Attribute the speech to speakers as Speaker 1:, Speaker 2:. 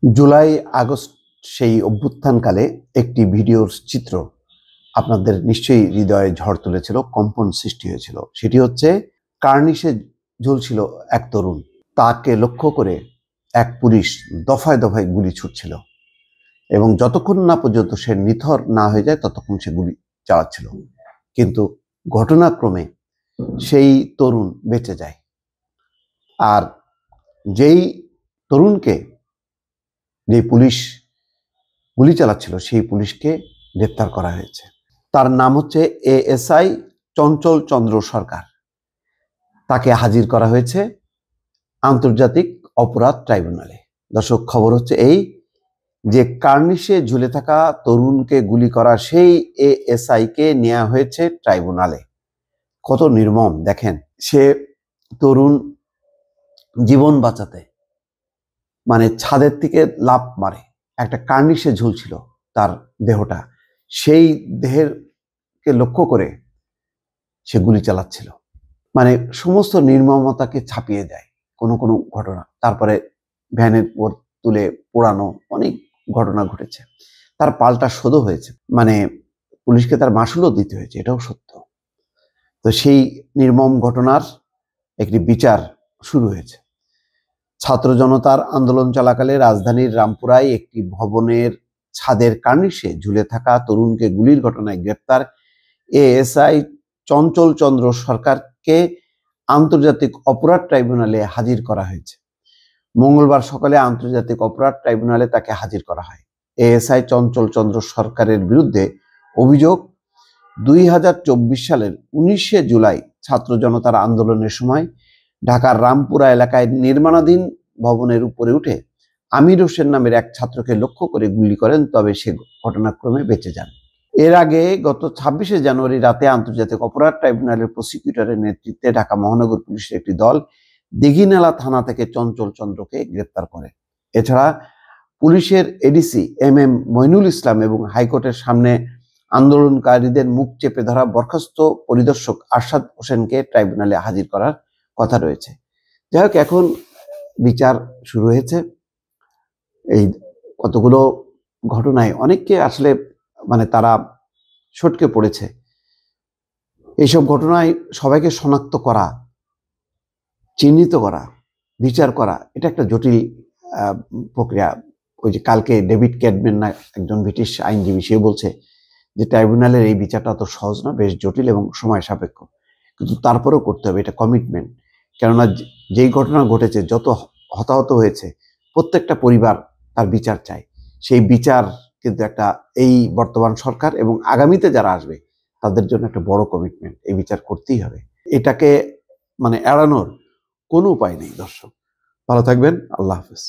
Speaker 1: July August সেই অভ্যুত্থানকালে একটি ভিডিওর চিত্র আপনাদের নিশ্চয়ই হৃদয়ে ঝড় তুলেছিল, কম্পন সৃষ্টি হয়েছিল। সেটি হচ্ছে কার্নিশে ঝুলছিল এক তরুণ, তাকে লক্ষ্য করে এক পুলিশ দফায় দফায় গুলি ছুটছিল এবং যতক্ষণ না পর্যন্ত সে নিথর না হয়ে যায় ততক্ষণ সে গুলি চালাচ্ছিল। কিন্তু ঘটনাক্রমে সেই তরুণ বেঁচে যায়। আর যেই তরুণকে যে পুলিশ গুলি চালাচ্ছিল সেই পুলিশকে গ্রেপ্তার করা হয়েছে। তার নাম হচ্ছে এএসআই চঞ্চল চন্দ্র সরকার। তাকে হাজির করা হয়েছে আন্তর্জাতিক অপরাধ ট্রাইব্যুনালে। দর্শক, খবর হচ্ছে এই যে কার্নিশে ঝুলে থাকা তরুণকে গুলি করা সেই এএসআই কে নেওয়া হয়েছে ট্রাইব্যুনালে। কত নির্মম দেখেন, সে তরুণ জীবন বাঁচাতে ছাদের থেকে লাফ মারে, একটা কার্নিশে ঝুলছিল তার দেহটা, সেই দেহেরকে লক্ষ্য করে সে গুলি চালাচ্ছিল। সমস্ত নির্মমতাকে ছাপিয়ে যায় কোনো কোনো ঘটনা। তারপরে ভ্যানের উপর তুলে পোড়ানো, অনেক ঘটনা ঘটেছে। তার পাল্টা শোধও হয়েছে, পুলিশকে তার মাসুলও দিতে হয়েছে, এটাও সত্য। তো সেই নির্মম ঘটনার একটি বিচার শুরু হয়েছে। ছাত্র জনতার আন্দোলন চলাকালে রাজধানীর রামপুরায় একটি ভবনের ছাদের কার্নিশে ঝুলে থাকা তরুণকে গুলির ঘটনায় গ্রেপ্তার এএসআই চঞ্চল চন্দ্র সরকারকে আন্তর্জাতিক অপরাধ ট্রাইব্যুনালে হাজির করা হয়েছে। মঙ্গলবার সকালে আন্তর্জাতিক অপরাধ ট্রাইব্যুনালে তাকে হাজির করা হয়। এএসআই চঞ্চল চন্দ্র সরকারের বিরুদ্ধে অভিযোগ, 2024 সালের 19শে জুলাই ছাত্র জনতার আন্দোলনের সময় ঢাকার রামপুরা এলাকায় নির্মাণাধীন ভবনের উপরে উঠে আমির হোসেন নামের এক ছাত্রকে লক্ষ্য করে গুলি করেন, তবে সে ঘটনাক্রমে বেঁচে যান। এর আগে গত 26শে জানুয়ারি রাতে আন্তর্জাতিক অপরাধ ট্রাইব্যুনালের প্রসিকিউটরের নেতৃত্বে ঢাকা মহানগর পুলিশের একটি দল দিঘিনালা থানা থেকে চঞ্চল চন্দ্রকে গ্রেপ্তার করে। এছাড়া পুলিশের এডিসি এম মইনুল ইসলাম এবং হাইকোর্টের সামনে আন্দোলনকারীদের মুখ চেপে ধরা বরখাস্ত পরিদর্শক আরশাদ হোসেনকে ট্রাইব্যুনালে হাজির করার কথা রয়েছে। যাই হোক, এখন বিচার শুরু হয়েছে। এই কতগুলো ঘটনায় অনেককে আসলে তারা সটকে পড়েছে। এইসব ঘটনায় সবাইকে শনাক্ত করা, চিহ্নিত করা, বিচার করা, এটা একটা জটিল প্রক্রিয়া। ওই যে কালকে ডেভিড ক্যাডম্যান না একজন ব্রিটিশ আইনজীবী, সে বলছে যে ট্রাইব্যুনালের এই বিচারটা তো সহজ না, বেশ জটিল এবং সময় সাপেক্ষ, কিন্তু তারপরেও করতে হবে, এটা কমিটমেন্ট। কেননা যেই ঘটনা ঘটেছে, যত হতাহত হয়েছে, প্রত্যেকটা পরিবার তার বিচার চায়। সেই বিচার কিন্তু একটা এই বর্তমান সরকার এবং আগামীতে যারা আসবে তাদের জন্য একটা বড় কমিটমেন্ট। এই বিচার করতেই হবে, এটাকে এড়ানোর কোনো উপায় নেই। দর্শক, ভালো থাকবেন, আল্লাহ হাফেজ।